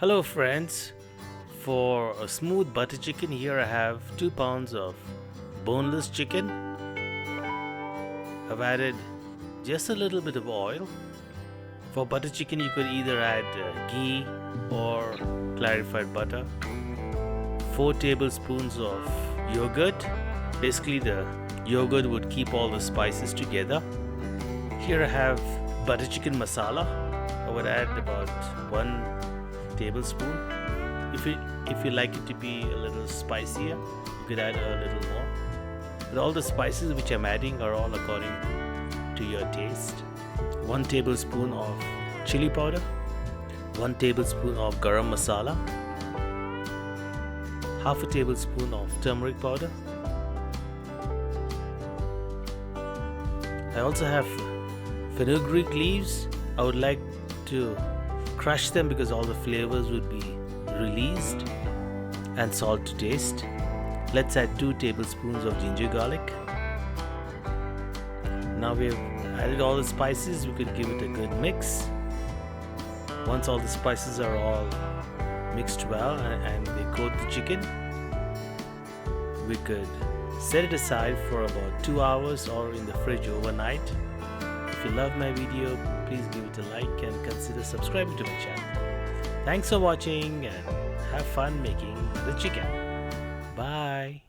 Hello friends, for a smooth butter chicken here I have 2 pounds of boneless chicken. I've added just a little bit of oil. For butter chicken you could either add ghee or clarified butter. 4 tablespoons of yogurt. Basically the yogurt would keep all the spices together. Here I have butter chicken masala. I would add about 1 tablespoon. If you like it to be a little spicier, you could add a little more. But all the spices which I'm adding are all according to your taste. 1 tablespoon of chili powder, 1 tablespoon of garam masala, half a tablespoon of turmeric powder. I also have fenugreek leaves. I would like to crush them because all the flavors would be released, and salt to taste. Let's add 2 tablespoons of ginger garlic. Now we have added all the spices, we could give it a good mix. Once all the spices are all mixed well and they coat the chicken, we could set it aside for about 2 hours or in the fridge overnight. If you love my video, please give it a like and consider subscribing to my channel. Thanks for watching and have fun making the chicken. Bye.